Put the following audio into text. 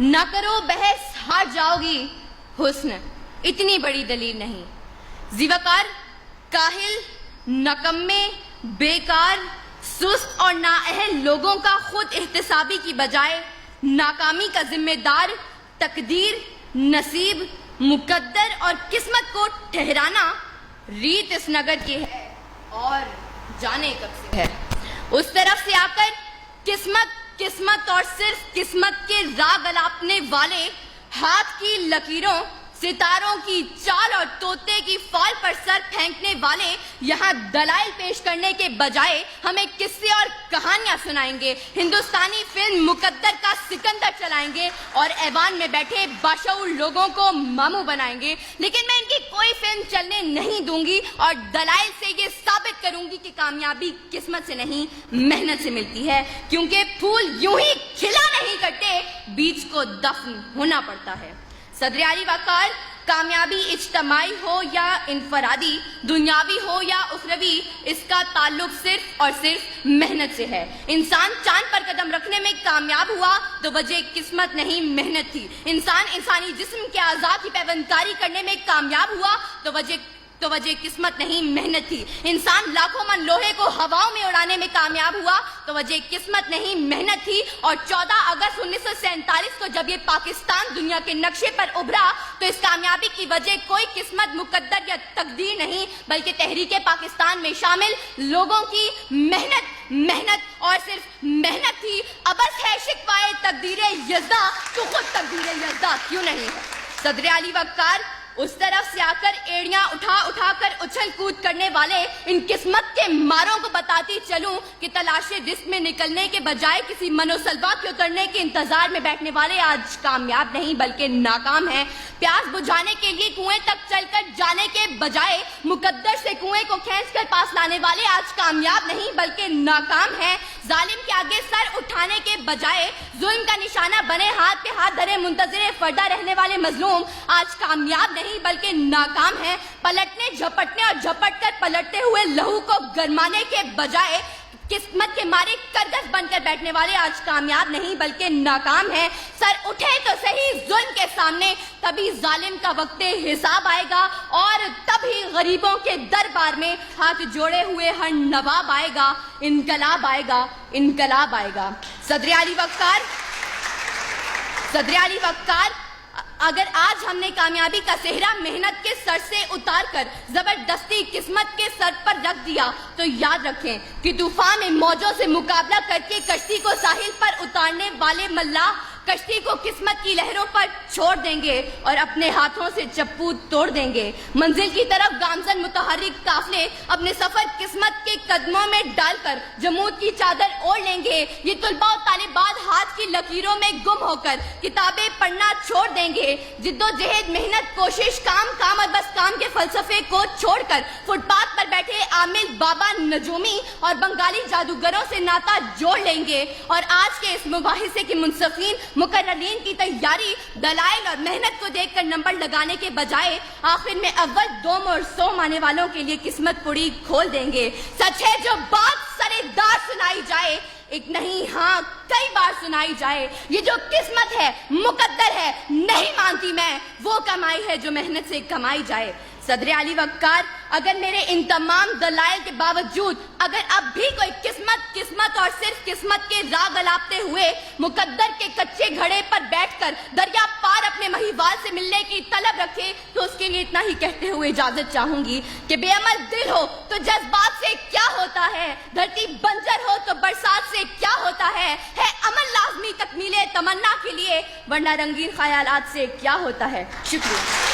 نہ کرو بحث ہار جاؤ گی، حسن اتنی بڑی دلیل نہیں۔ زیوکار، کاہل، نکمے، بیکار، سست اور نااہل لوگوں کا خود احتسابی کی بجائے ناکامی کا ذمہ دار تقدیر، نصیب، مقدر اور قسمت کو ٹھہرانا ریت اس نگر کی ہے اور جانے کب سے ہے۔ اس طرف سے آ کر قسمت اور صرف قسمت کے راگ الاپنے والے ہاتھ کی لکیروں، ستاروں کی چال اور طوطے کی فال پر سر پھینکنے والے یہاں دلائل پیش کرنے کے بجائے ہمیں قصے اور کہانیاں سنائیں گے، ہندوستانی فلم مقدر کا سکندر چلائیں گے اور ایوان میں بیٹھے باشعور لوگوں کو ماموں بنائیں گے، لیکن میں ان کی کوئی فلم چلنے نہیں دوں گی اور دلائل سے یہ ثابت کروں گی کہ کامیابی قسمت سے نہیں محنت سے ملتی ہے، کیونکہ پھول یوں ہی کھلا نہیں کرتے، بیج کو دفن ہونا پڑتا ہے۔ صدر اعلی وقار، کامیابی اجتماعی ہو یا انفرادی، دنیاوی ہو یا اخروی، اس کا تعلق صرف اور صرف محنت سے ہے۔ انسان چاند پر قدم رکھنے میں کامیاب ہوا تو وجہ قسمت نہیں محنت تھی۔ انسان انسانی جسم کے اعضاء کی پیوندکاری کرنے میں کامیاب ہوا تو وجہ قسمت نہیں محنت تھی۔ انسان لاکھوں من لوہے کو ہواؤں میں اڑانے میں کامیاب ہوا تو وجہ قسمت نہیں محنت تھی۔ اور 14 اگست 1947 کو جب یہ پاکستان دنیا کے نقشے پر ابھرا تو اس کامیابی کی وجہ کوئی قسمت، مقدر یا تقدیر نہیں بلکہ تحریک پاکستان میں شامل لوگوں کی محنت اور صرف محنت تھی۔ ابس ہے شکوائے تقدیر یزداں تو خود تقدیر یزداں کیوں نہیں ہے۔ صدر اعلی وقار، اس طرف سے آ کر ایڑیاں اٹھا کر اچھل کود کرنے والے ان قسمت کے ماروں کو بتاتی چلوں کہ تلاش رزق میں نکلنے کے بجائے کسی منوسلوا کے اترنے کے انتظار میں بیٹھنے والے آج کامیاب نہیں بلکہ ناکام ہیں۔ پیاس بجھانے کے لیے کنویں تک چل کر جانے کے بجائے مقدر سے کنویں کو کھینچ کر پاس لانے والے آج کامیاب نہیں بلکہ ناکام ہیں۔ ظالم کے آگے سر اٹھانے کے بجائے ظلم کا نشانہ بنے ہاتھ پہ ہاتھ دھرے منتظر فردہ رہنے والے مظلوم آج کامیاب نہیں بلکہ ناکام ہیں۔ پلٹنے، جھپٹنے اور جھپٹ کر پلٹتے ہوئے لہو کو گرمانے کے بجائے قسمت کے مارے کرگس بن کر بیٹھنے والے آج کامیاب نہیں بلکہ ناکام ہیں۔ سر اٹھے تو صحیح ظلم کے سامنے، تبھی ظالم کا وقت حساب آئے گا اور تبھی غریبوں کے دربار میں ہاتھ جوڑے ہوئے ہر نواب آئے گا، انقلاب آئے گا، انقلاب آئے گا۔ صدر اعلی وقار، اگر آج ہم نے کامیابی کا صحرا محنت کے سر سے اتار کر زبردستی قسمت کے سر پر رکھ دیا تو یاد رکھیں کہ طوفان میں موجوں سے مقابلہ کر کے کشتی کو ساحل پر اتارنے والے ملاح کشتی کو قسمت کی لہروں پر چھوڑ دیں گے اور اپنے ہاتھوں سے چپو توڑ دیں گے۔ منزل کی طرف گامزن متحرک قافلے اپنے سفر قسمت کے قدموں میں ڈال کر جمود کی چادر اوڑھ لیں گے۔ یہ طلباء و طالبات ہاتھ کی لکیروں میں گم ہو کر کتابیں پڑھنا چھوڑ دیں گے۔ جد و جہد، محنت، کوشش، کام اور بس کام کے فلسفے کو چھوڑ کر فٹ پاتھ پر بیٹھے عامل، بابا نجومی اور بنگالی جادوگروں سے ناتا جوڑ لیں گے۔ اور آج کے اس مباحثے کے منصفین، مقررین کی تیاری دلائل اور محنت کو دیکھ کر نمبر لگانے کے بجائے آخر میں اول، دوم اور سوم آنے والوں کے لیے قسمت پڑی کھول دیں گے۔ سچ ہے جو بات سرے دار سنائی جائے، ایک نہیں ہاں کئی بار سنائی جائے، یہ جو قسمت ہے، مقدر ہے، نہیں مانتی میں وہ کمائی ہے جو محنت سے کمائی جائے۔ صدر اعلی وقار، اگر میرے ان تمام دلائل کے باوجود اگر اب بھی کوئی قسمت اور صرف قسمت کے راگ الاپتے ہوئے مقدر کے کچے گھڑے پر بیٹھ کر دریا پار اپنے مہیوال سے ملنے کی طلب رکھے تو اس کے لیے اتنا ہی کہتے ہوئے اجازت چاہوں گی کہ بے عمل دل ہو تو جذبات سے کیا ہوتا ہے، دھرتی بنجر ہو تو برسات سے کیا ہوتا ہے عمل لازمی تکمیل تمنا کے لیے، ورنہ رنگین خیالات سے کیا ہوتا ہے۔ شکریہ۔